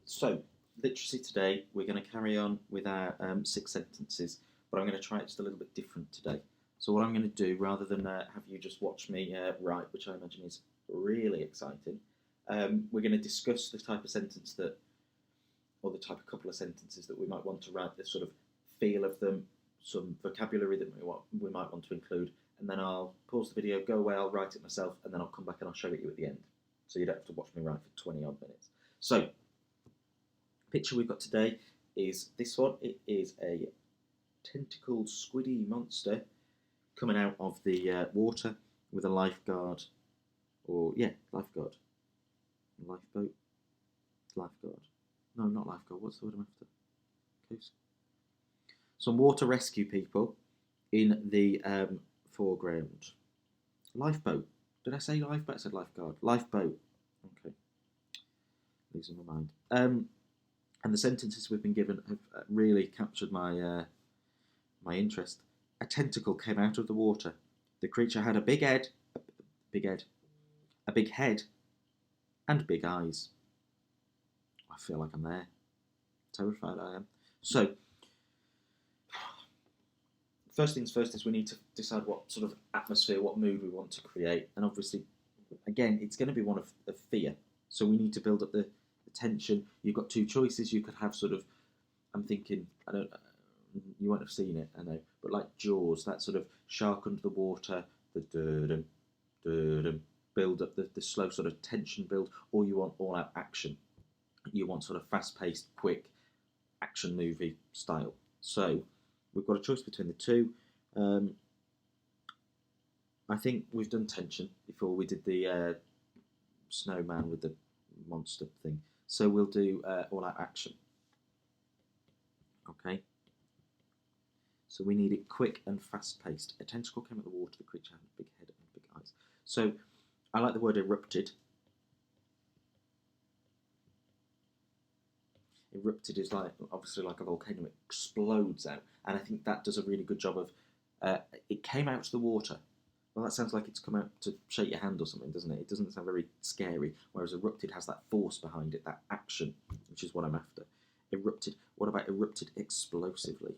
So, literacy today, we're going to carry on with our 6 sentences, but I'm going to try it just a little bit different today. So, what I'm going to do, rather than have you just watch me write, which I imagine is really exciting, we're going to discuss the type of sentence that, or the type of couple of sentences that we might want to write, the sort of feel of them, some vocabulary that we might want to include, and then I'll pause the video, go away, I'll write it myself, and then I'll come back and I'll show it you at the end. So you don't have to watch me write for 20 odd minutes. So, picture we've got today is this one. It is a tentacled squiddy monster coming out of the water with a lifeguard, or lifeguard, lifeboat, lifeguard. No, not lifeguard. What's the word I'm after? Coast. Some water rescue people in the foreground. Lifeboat. Did I say lifeboat? I said lifeguard. Lifeboat. Okay. Losing my mind. And the sentences we've been given have really captured my my interest. A tentacle came out of the water. The creature had a big head, a big head, and big eyes. I feel like I'm there. Terrified I am. So, first things first is we need to decide what sort of atmosphere, what mood we want to create. And obviously, again, it's going to be one of fear. So we need to build up the tension. You've got two choices. You could have sort of, I'm thinking, you won't have seen it, I know, but like Jaws, that sort of shark under the water, the build up, the slow sort of tension build, or you want all out action. You want sort of fast paced, quick action movie style. So we've got a choice between the two. I think we've done tension before. We did the snowman with the monster thing. So we'll do all out action. Okay. So we need it quick and fast paced. A tentacle came out of the water. The creature had a big head and big eyes. So I like the word erupted. Erupted is like obviously like a volcano. It explodes out, and I think that does a really good job of. It came out of the water. Well, that sounds like it's come out to shake your hand or something, doesn't it? It doesn't sound very scary. Whereas erupted has that force behind it, that action, which is what I'm after. Erupted. What about erupted explosively?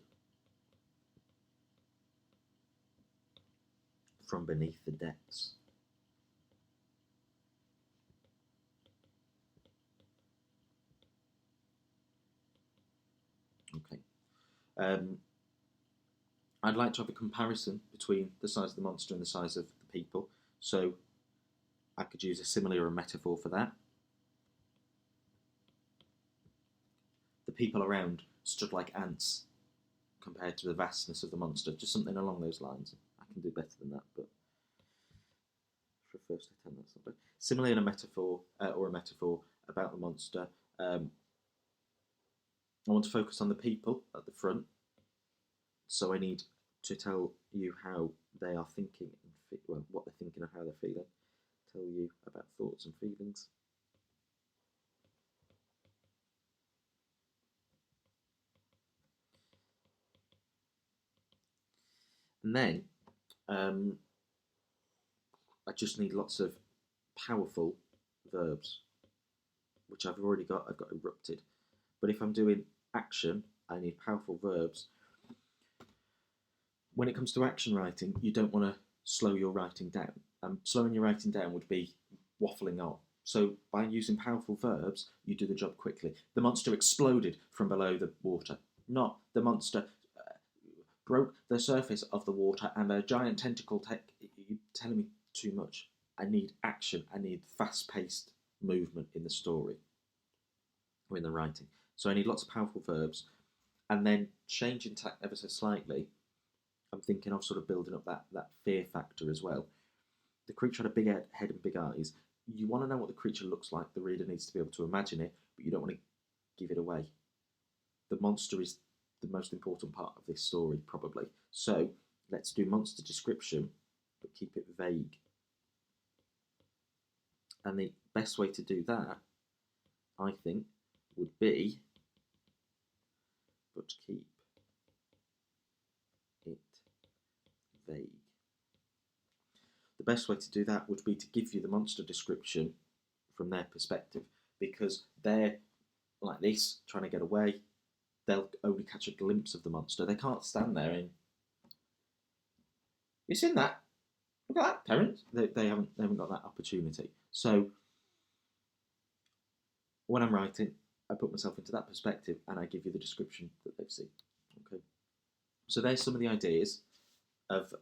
From beneath the depths. Okay. I'd like to have a comparison between the size of the monster and the size of the people. So I could use a simile or a metaphor for that. The people around stood like ants compared to the vastness of the monster. Just something along those lines. I can do better than that, but for a first attempt, that's not bad. Simile and a metaphor, or a metaphor about the monster. I want to focus on the people at the front, so I need to tell you how they are thinking, and what they're thinking and how they're feeling. Tell you about thoughts and feelings. And then I just need lots of powerful verbs, which I've already got. I've got erupted. But if I'm doing action, I need powerful verbs. When it comes to action writing, you don't want to slow your writing down. Slowing your writing down would be waffling on. So by using powerful verbs, you do the job quickly. The monster exploded from below the water. Not the monster broke the surface of the water and a giant tentacle. You're telling me too much. I need action. I need fast-paced movement in the story or in the writing. So I need lots of powerful verbs, and then changing tack ever so slightly. I'm thinking of sort of building up that fear factor as well. The creature had a big head and big eyes. You want to know what the creature looks like. The reader needs to be able to imagine it, but you don't want to give it away. The monster is the most important part of this story, probably. So let's do monster description, but keep it vague. And the best way to do that, I think, would be, but keep it vague. The best way to do that would be to give you the monster description from their perspective, because they're like this, trying to get away. They'll only catch a glimpse of the monster. They can't stand there and you seen that? Look at that, parents. They haven't got that opportunity. So when I'm writing, I put myself into that perspective and I give you the description that they've seen. Okay. So there's some of the ideas of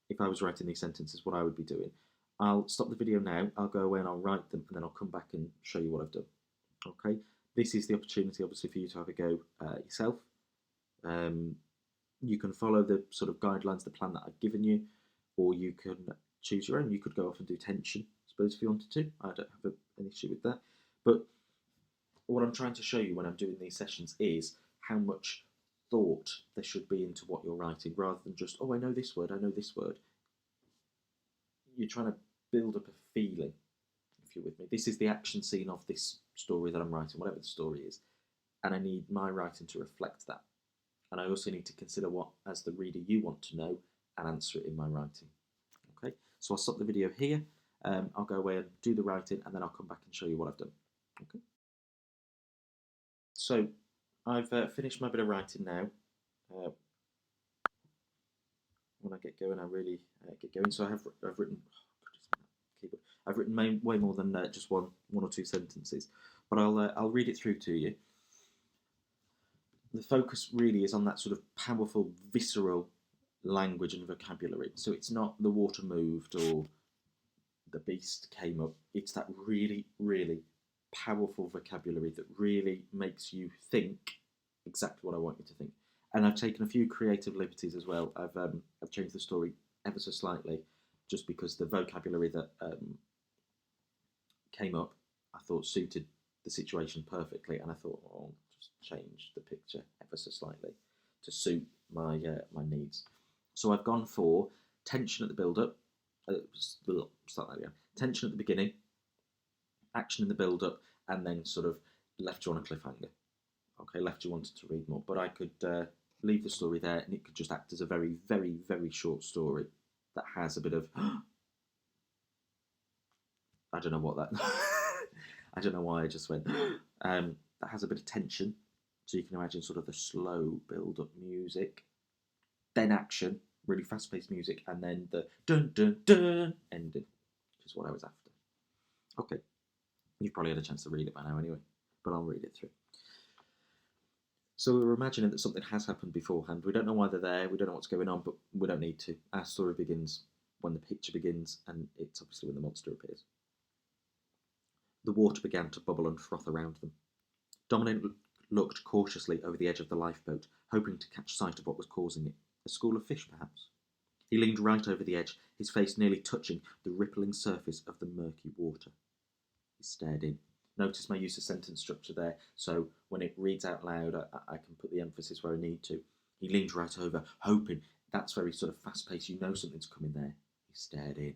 if I was writing these sentences, what I would be doing. I'll stop the video now. I'll go away and I'll write them, and then I'll come back and show you what I've done. Okay. This is the opportunity, obviously, for you to have a go yourself. You can follow the sort of guidelines, the plan that I've given you, or you can choose your own. You could go off and do tension, I suppose, if you wanted to. I don't have an issue with that. But what I'm trying to show you when I'm doing these sessions is how much thought there should be into what you're writing, rather than just, oh, I know this word, I know this word. You're trying to build up a feeling, if you're with me. This is the action scene of this story that I'm writing, whatever the story is, and I need my writing to reflect that. And I also need to consider what, as the reader, you want to know and answer it in my writing. Okay, so I'll stop the video here. I'll go away and do the writing, and then I'll come back and show you what I've done. Okay. So I've finished my bit of writing now. When I get going, I really get going. So I've written. I've written way more than just one or two sentences, but I'll read it through to you. The focus really is on that sort of powerful, visceral language and vocabulary. So it's not the water moved or the beast came up. It's that really, really powerful vocabulary that really makes you think exactly what I want you to think. And I've taken a few creative liberties as well. I've changed the story ever so slightly, just because the vocabulary that came up, I thought suited the situation perfectly, and I thought, oh, I'll just change the picture ever so slightly to suit my my needs. So I've gone for tension at the build-up. Start that again. Tension at the beginning, action in the build-up, and then sort of left you on a cliffhanger. Okay, left you wanted to read more, but I could leave the story there, and it could just act as a very, very, very short story that has a bit of I don't know what that. I don't know why I just went. That has a bit of tension, so you can imagine sort of the slow build-up music, then action, really fast-paced music, and then the dun dun dun ending, which is what I was after. Okay, you've probably had a chance to read it by now anyway, but I'll read it through. So we're imagining that something has happened beforehand. We don't know why they're there. We don't know what's going on, but we don't need to. Our story begins when the picture begins, and it's obviously when the monster appears. The water began to bubble and froth around them. Dominic looked cautiously over the edge of the lifeboat, hoping to catch sight of what was causing it. A school of fish, perhaps. He leaned right over the edge, his face nearly touching the rippling surface of the murky water. He stared in. Notice my use of sentence structure there, so when it reads out loud, I can put the emphasis where I need to. He leaned right over, hoping. That's very sort of fast-paced. You know something's coming there. He stared in.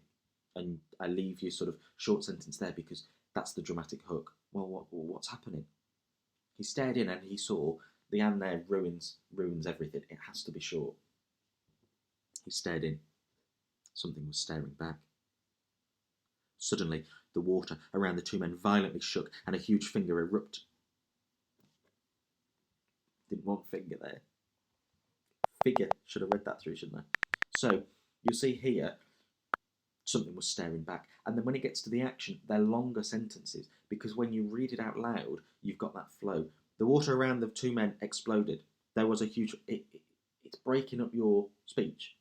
And I leave you sort of short sentence there because that's the dramatic hook. Well, what's happening? He stared in and he saw the and there ruins everything. It has to be short. He stared in. Something was staring back. Suddenly, the water around the two men violently shook and a huge finger erupted. Didn't want finger there. Figure. Should have read that through, shouldn't I? So, you'll see here, something was staring back. And then when it gets to the action, they're longer sentences because when you read it out loud, you've got that flow. The water around the two men exploded. There was a huge... It's breaking up your speech.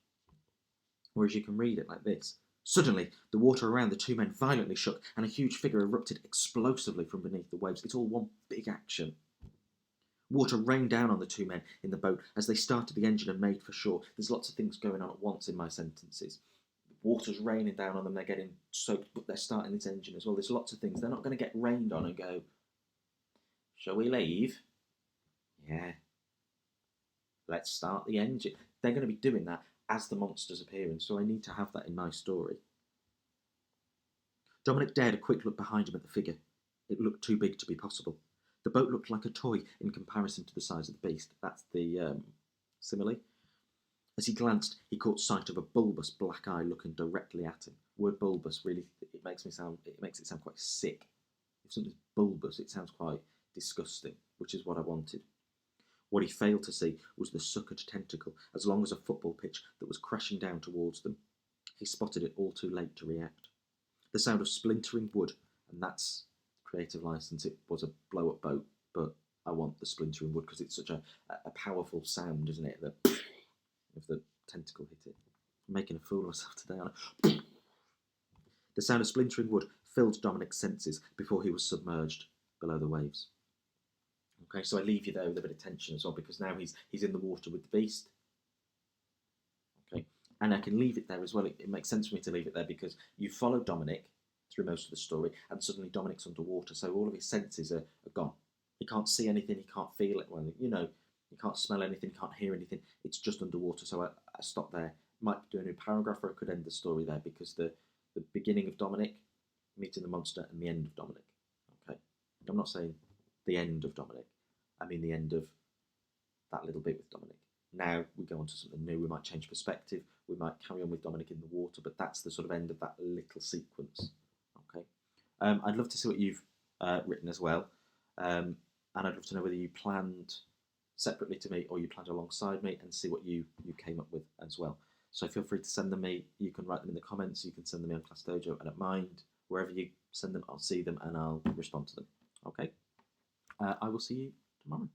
Whereas you can read it like this. Suddenly, the water around the two men violently shook and a huge figure erupted explosively from beneath the waves. It's all one big action. Water rained down on the two men in the boat as they started the engine and made for shore. There's lots of things going on at once in my sentences. Water's raining down on them, they're getting soaked, but they're starting this engine as well. There's lots of things. They're not going to get rained on and go, shall we leave? Yeah. Let's start the engine. They're going to be doing that as the monster's appearing, so I need to have that in my story. Dominic dared a quick look behind him at the figure. It looked too big to be possible. The boat looked like a toy in comparison to the size of the beast. That's the simile. As he glanced, he caught sight of a bulbous black eye looking directly at him. The word bulbous really, it makes it sound quite sick. If something's bulbous, it sounds quite disgusting, which is what I wanted. What he failed to see was the suckered tentacle as long as a football pitch that was crashing down towards them. He spotted it all too late to react. The sound of splintering wood, and that's creative license. It was a blow-up boat, but I want the splintering wood because it's such a powerful sound, isn't it? That if the tentacle hit it. I'm making a fool of myself today, aren't I? The sound of splintering wood filled Dominic's senses before he was submerged below the waves. Okay, so I leave you there with a bit of tension as well because now he's in the water with the beast. Okay, and I can leave it there as well. It makes sense for me to leave it there because you follow Dominic through most of the story, and suddenly Dominic's underwater, so all of his senses are gone. He can't see anything, he can't feel it. Well, you know, he can't smell anything, he can't hear anything. It's just underwater. So I stop there. Might be doing a paragraph, or I could end the story there because the beginning of Dominic meeting the monster and the end of Dominic. Okay, I'm not saying the end of Dominic. I mean the end of that little bit with Dominic. Now we go on to something new. We might change perspective. We might carry on with Dominic in the water, but that's the sort of end of that little sequence. Okay, I'd love to see what you've written as well, and I'd love to know whether you planned separately to me or you planned alongside me, and see what you came up with as well. So feel free to send them me. You can write them in the comments. You can send them me on Class Dojo and at Mind. Wherever you send them, I'll see them and I'll respond to them. Okay. I will see you tomorrow.